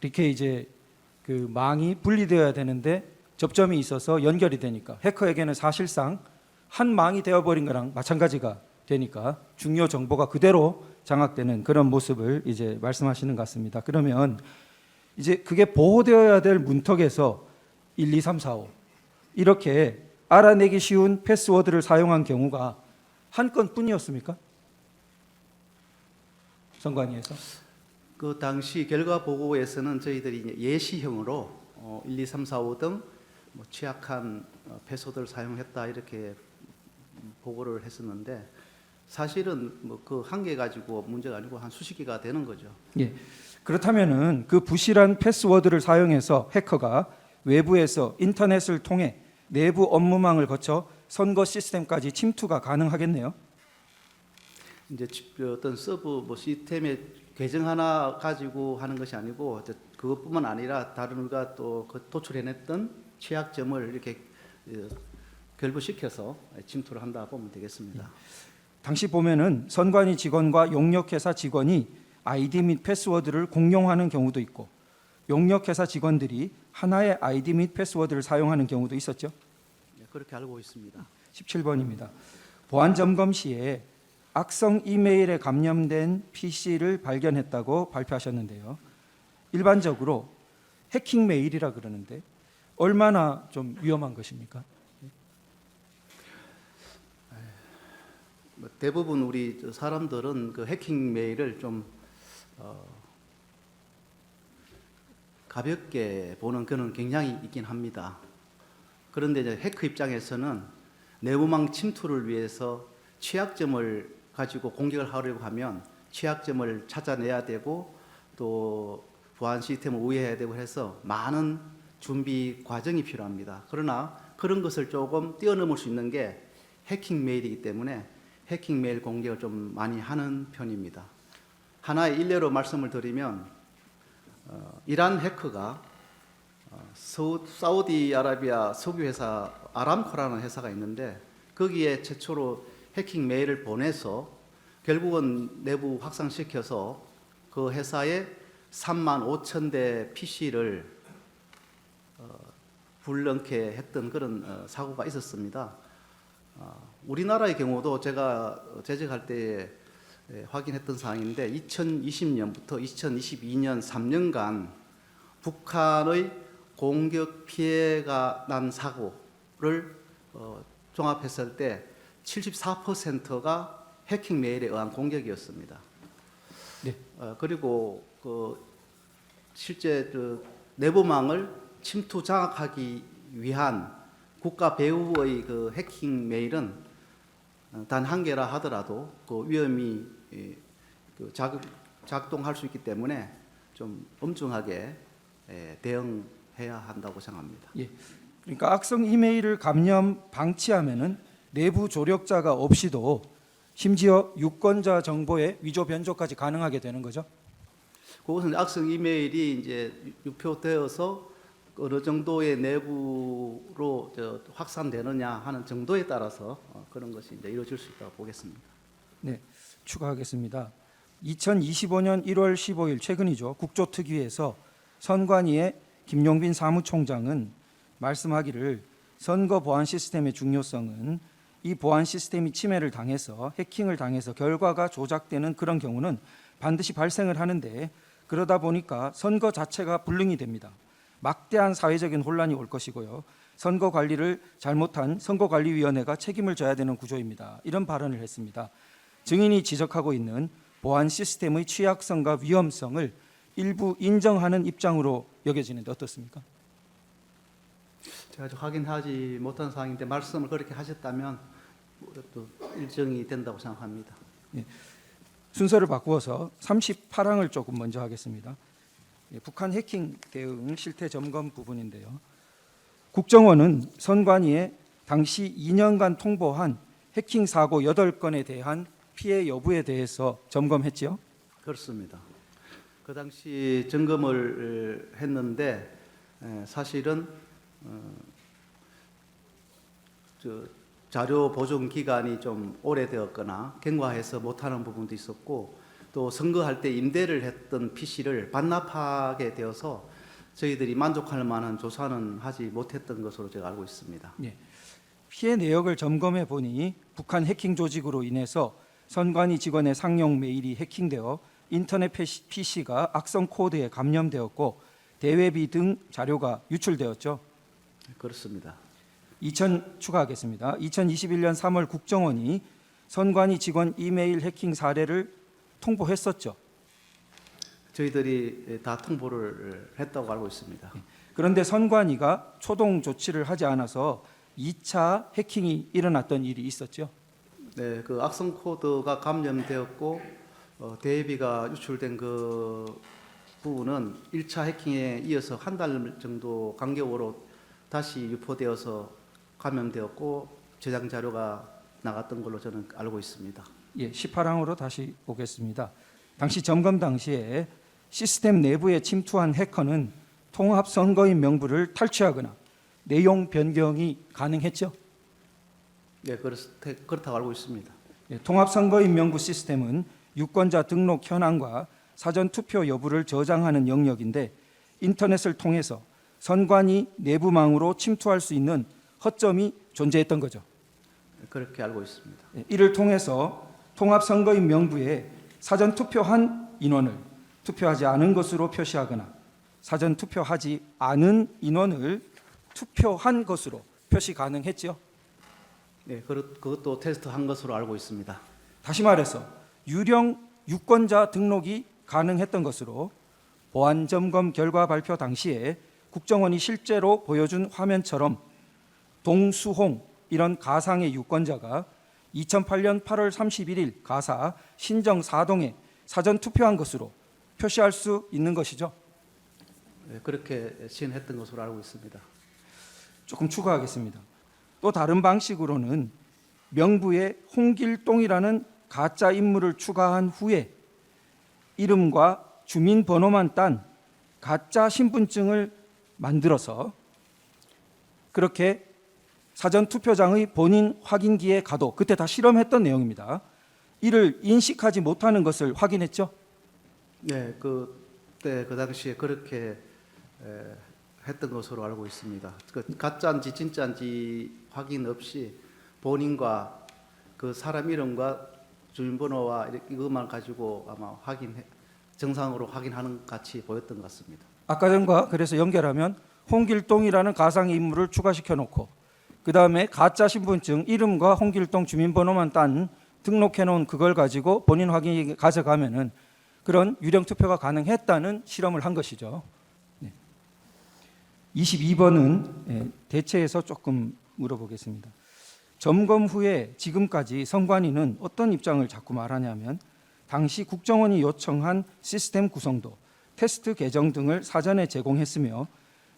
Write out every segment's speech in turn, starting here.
이렇게 이제 그 망이 분리되어야 되는데 접점이 있어서 연결이 되니까 해커에게는 사실상 한 망이 되어버린 거랑 마찬가지가 되니까 중요 정보가 그대로 장악되는 그런 모습을 이제 말씀하시는 것 같습니다. 그러면 이제 그게 보호되어야 될 문턱에서 1, 2, 3, 4, 5 이렇게 알아내기 쉬운 패스워드를 사용한 경우가 한 건뿐이었습니까? 선관위에서? 그 당시 결과 보고에서는 저희들이 이제 예시형으로 1, 2, 3, 4, 5 등 뭐 취약한 패스워드를 사용했다 이렇게 보고를 했었는데 사실은 뭐 그 한 개 가지고 문제가 아니고 한 수십 개가 되는 거죠. 예. 그렇다면은 그 부실한 패스워드를 사용해서 해커가 외부에서 인터넷을 통해 내부 업무망을 거쳐 선거 시스템까지 침투가 가능하겠네요. 이제 어떤 서버 뭐 시스템의 계정 하나 가지고 하는 것이 아니고 그것뿐만 아니라 다른 우리가 또 도출해냈던 취약점을 이렇게 결부시켜서 침투를 한다 보면 되겠습니다. 당시 보면은 선관위 직원과 용역회사 직원이 아이디 및 패스워드를 공용하는 경우도 있고 용역회사 직원들이 하나의 아이디 및 패스워드를 사용하는 경우도 있었죠. 네, 그렇게 알고 있습니다. 17번입니다. 보안 점검 시에 악성 이메일에 감염된 PC를 발견했다고 발표하셨는데요. 일반적으로 해킹 메일이라 그러는데 얼마나 좀 위험한 것입니까? 대부분 우리 사람들은 그 해킹 메일을 좀 가볍게 보는 그런 경향이 있긴 합니다. 그런데 이제 해커 입장에서는 내부망 침투를 위해서 취약점을 가지고 공격을 하려고 하면 취약점을 찾아내야 되고 또 보안 시스템을 우회해야 되고 해서 많은 준비 과정이 필요합니다. 그러나 그런 것을 조금 뛰어넘을 수 있는 게 해킹 메일이기 때문에 해킹 메일 공격을 좀 많이 하는 편입니다. 하나의 일례로 말씀을 드리면 이란 해커가 사우디아라비아 석유회사 아람코라는 회사가 있는데 거기에 최초로 해킹 메일을 보내서 결국은 내부 확산시켜서 그 회사에 3만 5천 대 PC를 불능케 했던 그런 사고가 있었습니다. 우리나라의 경우도 제가 재직할 때 확인했던 사항인데 2020년부터 2022년 3년간 북한의 공격 피해가 난 사고를 종합했을 때 74%가 해킹 메일에 의한 공격이었습니다. 네. 그리고 실제 내부망을 침투 장악하기 위한 국가 배후의 그 해킹 메일은 단 한 개라 하더라도 그 위험이 작동할 수 있기 때문에 좀 엄중하게 대응해야 한다고 생각합니다. 예. 그러니까 악성 이메일을 감염 방치하면은 내부 조력자가 없이도 심지어 유권자 정보의 위조 변조까지 가능하게 되는 거죠. 그것은 악성 이메일이 이제 유표되어서 어느 정도의 내부로 확산되느냐 하는 정도에 따라서 그런 것이 이제 이루어질 수 있다고 보겠습니다. 네, 추가하겠습니다. 2025년 1월 15일 최근이죠. 국조특위에서 선관위의 김용빈 사무총장은 말씀하기를 선거 보안 시스템의 중요성은 이 보안 시스템이 침해를 당해서 해킹을 당해서 결과가 조작되는 그런 경우는 반드시 발생을 하는데 그러다 보니까 선거 자체가 불능이 됩니다. 막대한 사회적인 혼란이 올 것이고요. 선거 관리를 잘못한 선거관리위원회가 책임을 져야 되는 구조입니다. 이런 발언을 했습니다. 증인이 지적하고 있는 보안 시스템의 취약성과 위험성을 일부 인정하는 입장으로 여겨지는데 어떻습니까? 제가 아직 확인하지 못한 사항인데 말씀을 그렇게 하셨다면 또 일정이 된다고 생각합니다. 예, 순서를 바꾸어서 38항을 조금 먼저 하겠습니다. 예, 북한 해킹 대응 실태 점검 부분인데요. 국정원은 선관위에 당시 2년간 통보한 해킹 사고 8건에 대한 피해 여부에 대해서 점검했지요? 그렇습니다. 그 당시 점검을 했는데 사실은 자료 보존 기간이 좀 오래되었거나 경과해서 못하는 부분도 있었고 또 선거할 때 임대를 했던 PC를 반납하게 되어서 저희들이 만족할 만한 조사는 하지 못했던 것으로 제가 알고 있습니다. 예. 피해 내역을 점검해 보니 북한 해킹 조직으로 인해서 선관위 직원의 상용 메일이 해킹되어 인터넷 PC가 악성 코드에 감염되었고 대외비 등 자료가 유출되었죠. 그렇습니다. 추가하겠습니다. 2021년 3월 국정원이 선관위 직원 이메일 해킹 사례를 통보했었죠. 저희들이 다 통보를 했다고 알고 있습니다. 그런데 선관위가 초동 조치를 하지 않아서 2차 해킹이 일어났던 일이 있었죠. 네, 그 악성 코드가 감염되었고 대비가 유출된 그 부분은 1차 해킹에 이어서 한 달 정도 간격으로 다시 유포되어서 감염되었고 저장 자료가 나갔던 걸로 저는 알고 있습니다. 예, 18항으로 다시 보겠습니다. 당시 점검 당시에 시스템 내부에 침투한 해커는 통합 선거인 명부를 탈취하거나 내용 변경이 가능했죠. 네, 그렇다고 알고 있습니다. 예, 통합 선거인 명부 시스템은 유권자 등록 현황과 사전 투표 여부를 저장하는 영역인데 인터넷을 통해서 선관위 내부망으로 침투할 수 있는 허점이 존재했던 거죠. 그렇게 알고 있습니다. 예, 이를 통해서 통합 선거인 명부에 사전 투표한 인원을 투표하지 않은 것으로 표시하거나 사전 투표하지 않은 인원을 투표한 것으로 표시 가능했죠. 네, 그것도 테스트한 것으로 알고 있습니다. 다시 말해서 유령 유권자 등록이 가능했던 것으로 보안 점검 결과 발표 당시에 국정원이 실제로 보여준 화면처럼 동수홍 이런 가상의 유권자가 2008년 8월 31일 가사 신정 4동에 사전 투표한 것으로 표시할 수 있는 것이죠. 네, 그렇게 시행했던 것으로 알고 있습니다. 조금 추가하겠습니다. 또 다른 방식으로는 명부에 홍길동이라는 가짜 인물을 추가한 후에 이름과 주민번호만 딴 가짜 신분증을 만들어서 그렇게 사전 투표장의 본인 확인기에 가도 그때 다 실험했던 내용입니다. 이를 인식하지 못하는 것을 확인했죠. 네, 그때 그 당시에 그렇게 했던 것으로 알고 있습니다. 그 가짜인지 진짜인지 확인 없이 본인과 그 사람 이름과 주민번호와 이것만 가지고 아마 정상으로 확인하는 같이 보였던 것 같습니다. 아까 전과 그래서 연결하면 홍길동이라는 가상의 인물을 추가시켜 놓고 그 다음에 가짜 신분증 이름과 홍길동 주민번호만 딴 등록해 놓은 그걸 가지고 본인 확인이 가져가면은 그런 유령 투표가 가능했다는 실험을 한 것이죠. 네. 22번은 대체해서 조금 물어보겠습니다. 점검 후에 지금까지 선관위는 어떤 입장을 자꾸 말하냐면 당시 국정원이 요청한 시스템 구성도, 테스트 계정 등을 사전에 제공했으며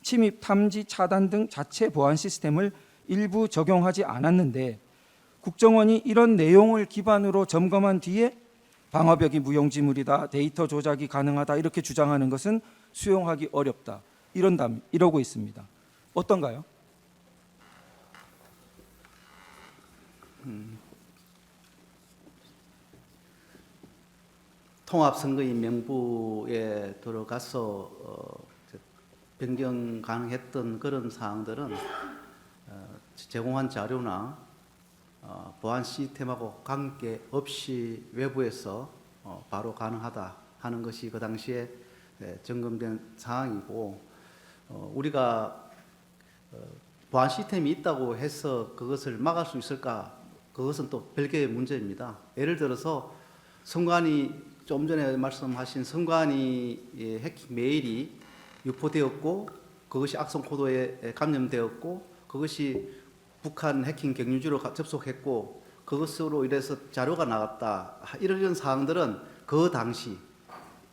침입 탐지 차단 등 자체 보안 시스템을 일부 적용하지 않았는데 국정원이 이런 내용을 기반으로 점검한 뒤에 방화벽이 무용지물이다, 데이터 조작이 가능하다 이렇게 주장하는 것은 수용하기 어렵다 이러고 있습니다. 어떤가요? 통합선거인 명부에 들어가서 변경 가능했던 그런 사항들은 제공한 자료나 보안 시스템하고 관계없이 외부에서 바로 가능하다 하는 것이 그 당시에 점검된 사항이고 우리가 보안 시스템이 있다고 해서 그것을 막을 수 있을까? 그것은 또 별개의 문제입니다. 예를 들어서 선관위 좀 전에 말씀하신 선관위 해킹 메일이 유포되었고 그것이 악성 코드에 감염되었고 그것이 북한 해킹 경유지로 접속했고 그것으로 인해서 자료가 나갔다. 이런 사항들은 그 당시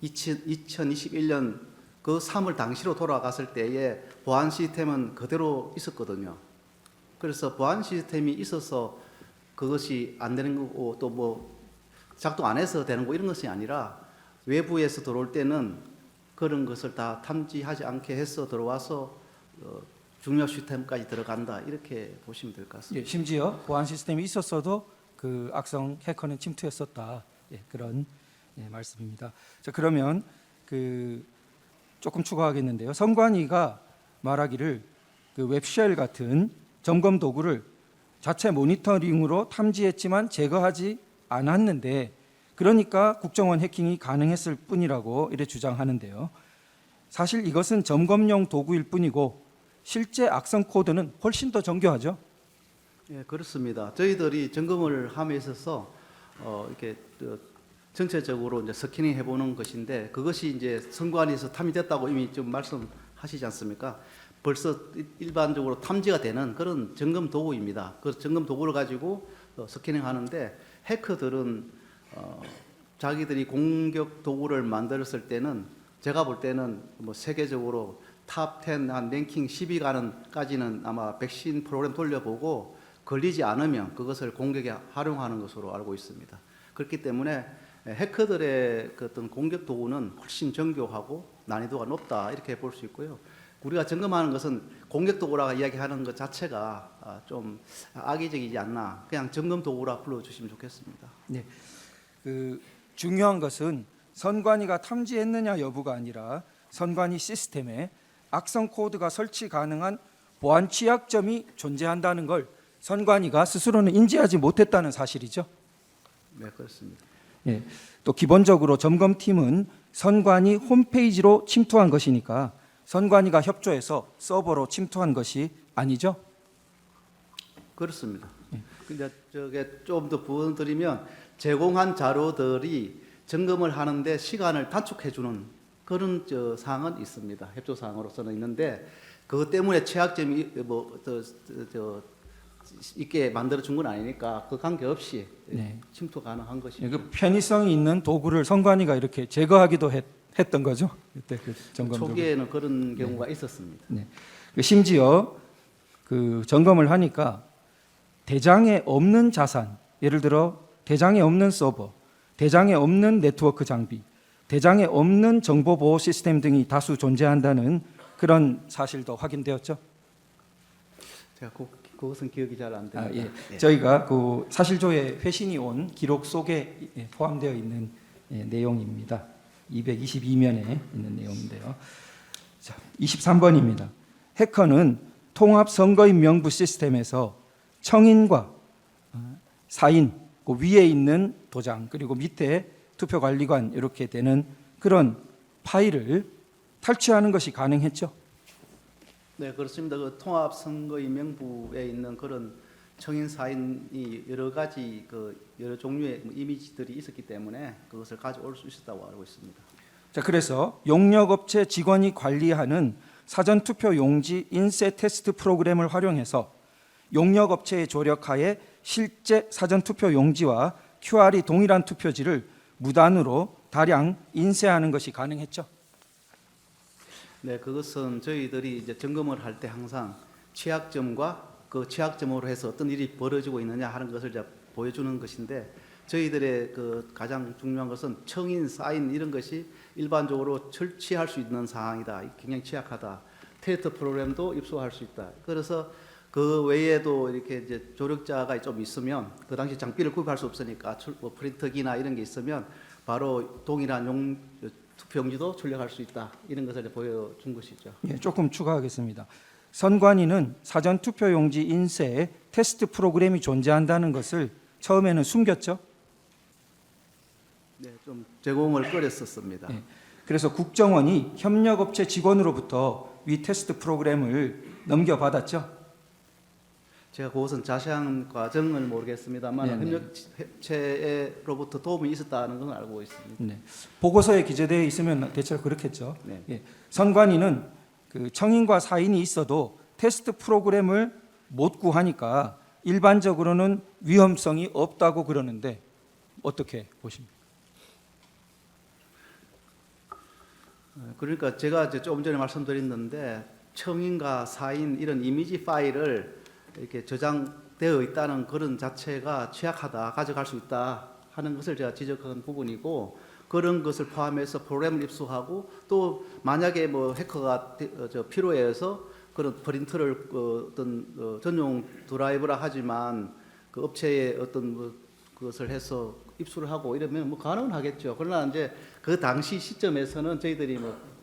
2021년 그 3월 당시로 돌아갔을 때에 보안 시스템은 그대로 있었거든요. 그래서 보안 시스템이 있어서 그것이 안 되는 거고 또 뭐 작동 안 해서 되는 거 이런 것이 아니라 외부에서 들어올 때는 그런 것을 다 탐지하지 않게 해서 들어와서 중요 시스템까지 들어간다 이렇게 보시면 될 것 같습니다. 예, 심지어 보안 시스템이 있었어도 그 악성 해커는 침투했었다. 예, 그런 말씀입니다. 자, 그러면 조금 추가하겠는데요. 선관위가 말하기를 그 웹쉘 같은 점검 도구를 자체 모니터링으로 탐지했지만 제거하지 않았는데, 그러니까 국정원 해킹이 가능했을 뿐이라고 이래 주장하는데요. 사실 이것은 점검용 도구일 뿐이고 실제 악성 코드는 훨씬 더 정교하죠. 예, 그렇습니다. 저희들이 점검을 함에 있어서 이렇게 전체적으로 이제 스캐닝 해보는 것인데, 그것이 이제 선관위에서 탐지됐다고 이미 좀 말씀하시지 않습니까? 벌써 일반적으로 탐지가 되는 그런 점검 도구입니다. 그 점검 도구를 가지고 스캐닝하는데, 해커들은 자기들이 공격 도구를 만들었을 때는 제가 볼 때는 뭐 세계적으로 탑 10, 한 랭킹 10위 가는까지는 아마 백신 프로그램 돌려보고 걸리지 않으면 그것을 공격에 활용하는 것으로 알고 있습니다. 그렇기 때문에 해커들의 그 어떤 공격 도구는 훨씬 정교하고 난이도가 높다, 이렇게 볼 수 있고요. 우리가 점검하는 것은 공격 도구라고 이야기하는 것 자체가 좀 악의적이지 않나, 그냥 점검 도구라 불러주시면 좋겠습니다. 네, 중요한 것은 선관위가 탐지했느냐 여부가 아니라 선관위 시스템에 악성 코드가 설치 가능한 보안 취약점이 존재한다는 걸 선관위가 스스로는 인지하지 못했다는 사실이죠. 네, 그렇습니다. 예, 또 기본적으로 점검팀은 선관위 홈페이지로 침투한 것이니까 선관위가 협조해서 서버로 침투한 것이 아니죠. 그렇습니다. 근데 저게 좀 더 부연 드리면, 제공한 자료들이 점검을 하는데 시간을 단축해주는 그런 사항은 있습니다. 협조 사항으로서는 있는데, 그것 때문에 취약점이 있게 만들어 준 건 아니니까 그 관계 없이 네. 침투 가능한 것이죠. 그 편의성이 있는 도구를 선관위가 이렇게 제거하기도 했던 거죠. 그때 그 점검 초기에는 그런 경우가 있었습니다. 네. 심지어 점검을 하니까 대장에 없는 자산, 예를 들어 대장에 없는 서버, 대장에 없는 네트워크 장비, 대장에 없는 정보 보호 시스템 등이 다수 존재한다는 그런 사실도 확인되었죠. 제가 그것은 기억이 잘 안 됩니다. 예. 저희가 사실조회 회신이 온 기록 속에 포함되어 있는 내용입니다. 222면에 있는 내용인데요. 자, 23번입니다. 해커는 통합 선거인 명부 시스템에서 청인과 사인, 그 위에 있는 도장, 그리고 밑에 투표관리관 이렇게 되는 그런 파일을 탈취하는 것이 가능했죠. 네, 그렇습니다. 그 통합 선거인 명부에 있는 그런 청인 사인이 여러 가지 여러 종류의 이미지들이 있었기 때문에 그것을 가져올 수 있었다고 알고 있습니다. 자, 그래서 용역업체 직원이 관리하는 사전투표 용지 인쇄 테스트 프로그램을 활용해서 용역업체의 조력하에 실제 사전투표 용지와 QR이 동일한 투표지를 무단으로 다량 인쇄하는 것이 가능했죠. 네, 그것은 저희들이 이제 점검을 할 때 항상 취약점과 그 취약점으로 해서 어떤 일이 벌어지고 있느냐 하는 것을 이제 보여주는 것인데, 저희들의 가장 중요한 것은 청인, 사인 이런 것이 일반적으로 설치할 수 있는 사항이다. 굉장히 취약하다. 테스트 프로그램도 입수할 수 있다. 그래서 그 외에도 이렇게 이제 조력자가 좀 있으면, 그 당시 장비를 구입할 수 없으니까 프린터기나 이런 게 있으면 바로 동일한 투표용지도 출력할 수 있다. 이런 것을 보여준 것이죠. 예, 조금 추가하겠습니다. 선관위는 사전투표용지 인쇄에 테스트 프로그램이 존재한다는 것을 처음에는 숨겼죠. 네, 좀 제공을 꺼렸었습니다. 예, 그래서 국정원이 협력업체 직원으로부터 위 테스트 프로그램을 넘겨받았죠. 제가 그것은 자세한 과정을 모르겠습니다만 네네. 협력체로부터 도움이 있었다는 건 알고 있습니다. 네. 보고서에 기재되어 있으면 대체로 그렇겠죠. 네. 예. 선관위는 청인과 사인이 있어도 테스트 프로그램을 못 구하니까 일반적으로는 위험성이 없다고 그러는데 어떻게 보십니까? 그러니까 제가 이제 조금 전에 말씀드렸는데, 청인과 사인 이런 이미지 파일을 이렇게 저장되어 있다는 그런 자체가 취약하다, 가져갈 수 있다 하는 것을 제가 지적한 부분이고, 그런 것을 포함해서 프로그램을 입수하고, 또 만약에 해커가 필요해서 그런 프린터를 어떤 전용 드라이브라 하지만 그 업체에 어떤 그것을 해서 입수를 하고 이러면 뭐 가능은 하겠죠. 그러나 이제 그 당시 시점에서는 저희들이 뭐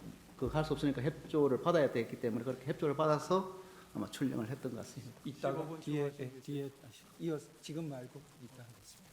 그 할 수 없으니까 협조를 받아야 됐기 때문에 그렇게 협조를 받아서 아마 출령을 했던 것 같습니다. 이따가 뒤에 다시 이어 지금 말고 이따 하겠습니다.